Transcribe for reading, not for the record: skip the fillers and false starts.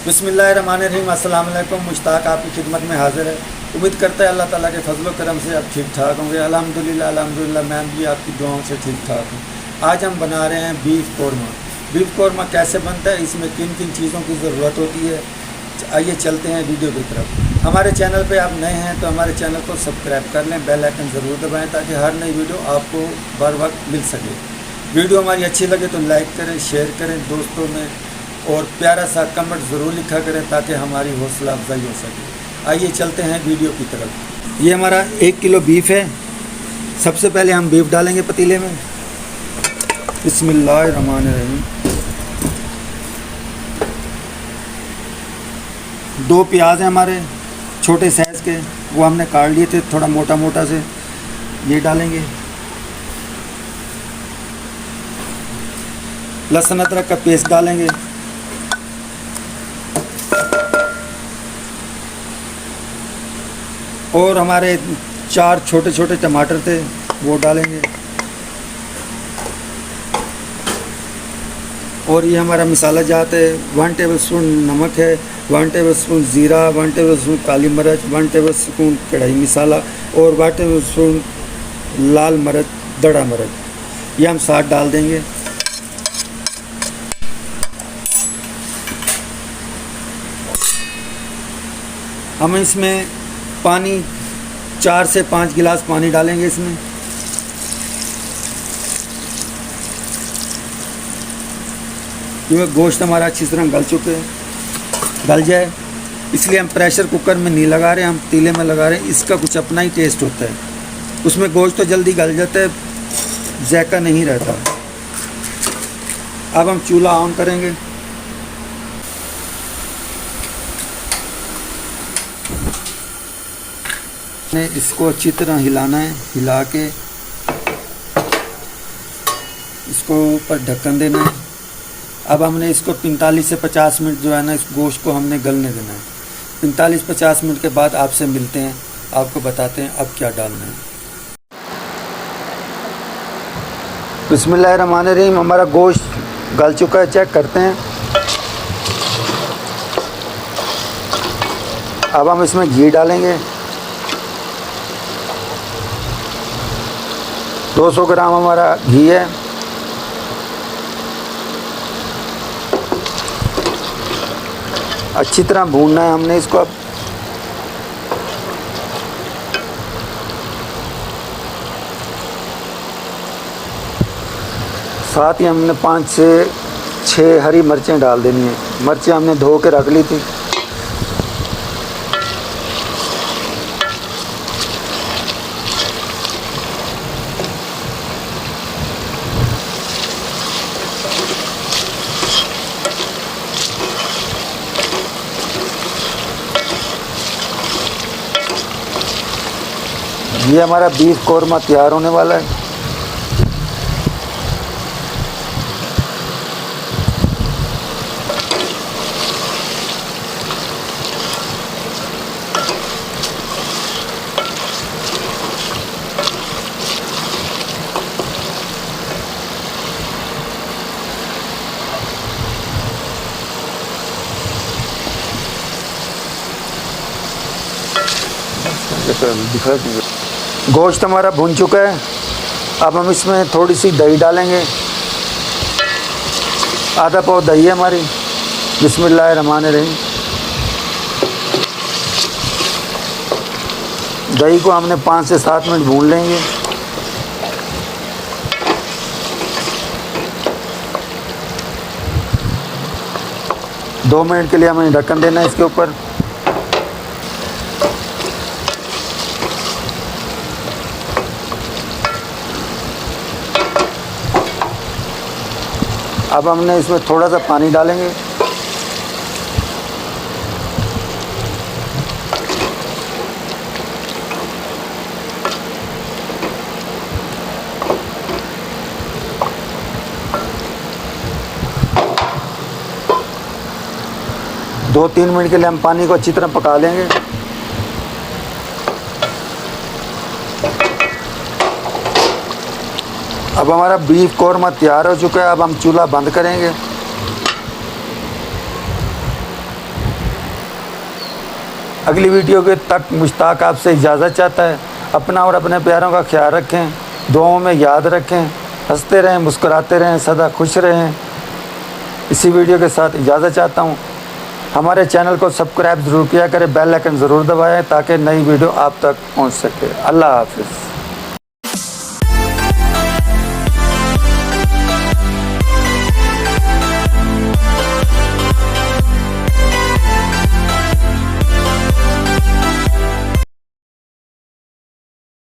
बिस्मिल्लाहिर्रहमानिर्रहीम। अस्सलाम वालेकुम। मुश्ताक आपकी खिदमत में हाजिर है। उम्मीद करता है अल्लाह ताला के फजल करम से आप ठीक ठाक होंगे। अल्हम्दुलिल्लाह अल्हम्दुलिल्लाह मैं भी आपकी दुआओं से ठीक ठाक हूँ। आज हम बना रहे हैं बीफ कौरमा। बीफ कौरमा कैसे बनता है, इसमें किन किन चीज़ों की ज़रूरत होती है, आइए चलते हैं वीडियो की तरफ। हमारे चैनल पे आप नए हैं तो हमारे चैनल को सब्सक्राइब कर लें, बेल आइकन ज़रूर दबाएं ताकि हर नई वीडियो आपको बर वक्त मिल सके। वीडियो हमारी अच्छी लगे तो लाइक करें, शेयर करें दोस्तों में, और प्यारा सा कमेंट ज़रूर लिखा करें ताकि हमारी हौसला अफजाई हो सके। आइए चलते हैं वीडियो की तरफ। ये हमारा 1 किलो बीफ है। सबसे पहले हम बीफ डालेंगे पतीले में। बिस्मिल्लाहिर्रहमानिर्रहीम। 2 प्याज हैं हमारे छोटे साइज़ के, वो हमने काट लिए थे थोड़ा मोटा मोटा से, ये डालेंगे। लहसुन अदरक का पेस्ट डालेंगे। और हमारे 4 छोटे छोटे टमाटर थे, वो डालेंगे। और ये हमारा मसाला जात है। 1 टेबलस्पून नमक है, 1 टेबलस्पून ज़ीरा, 1 टेबलस्पून काली मिर्च, 1 टेबलस्पून कढ़ाई मसाला और 1 टेबलस्पून लाल मिर्च, दड़ा मिर्च, ये हम साथ डाल देंगे। हम इसमें पानी 4 से 5 गिलास पानी डालेंगे इसमें। क्योंकि गोश्त हमारा अच्छी तरह गल जाए, इसलिए हम प्रेशर कुकर में नहीं लगा रहे, हम पतीले में लगा रहे हैं। इसका कुछ अपना ही टेस्ट होता है, उसमें गोश्त तो जल्दी गल जाता है, जायका नहीं रहता। अब हम चूल्हा ऑन करेंगे। इसको अच्छी तरह हिलाना है, हिला के इसको ऊपर ढक्कन देना है। अब हमने इसको 45 से 50 मिनट जो है ना, इस गोश्त को हमने गलने देना है। 45-50 मिनट के बाद आपसे मिलते हैं, आपको बताते हैं अब क्या डालना है। बिस्मिल्लाहिर्रहमानिर्रहीम। हमारा गोश्त गल चुका है, चेक करते हैं। अब हम इसमें घी डालेंगे। 200 ग्राम हमारा घी है। अच्छी तरह भूनना है हमने इसको। अब साथ ही हमने 5 से 6 हरी मिर्चें डाल देनी है। मिर्चें हमने धो के रख ली थी। ये हमारा बीफ कौरमा तैयार होने वाला है। गोश्त हमारा भुन चुका है। अब हम इसमें थोड़ी सी दही डालेंगे। आधा पाव दही है हमारी। बिस्मिल्लाहिर्रहमानिर्रहीम। दही को हमने 5 से 7 मिनट भून लेंगे। दो मिनट के लिए हमें ढक्कन देना है इसके ऊपर। अब हमने इसमें थोड़ा सा पानी डालेंगे। दो 3 मिनट के लिए हम पानी को अच्छी तरह पका लेंगे। अब हमारा बीफ कौरमा तैयार हो चुका है। अब हम चूल्हा बंद करेंगे। अगली वीडियो के तक मुश्ताक आपसे इजाज़त चाहता है। अपना और अपने प्यारों का ख्याल रखें, दुआओं में याद रखें, हंसते रहें, मुस्कुराते रहें, सदा खुश रहें। इसी वीडियो के साथ इजाज़त चाहता हूँ। हमारे चैनल को सब्सक्राइब ज़रूर किया करें, बेल आइकन ज़रूर दबाएं ताकि नई वीडियो आप तक पहुँच सके। अल्लाह हाफ़िज़।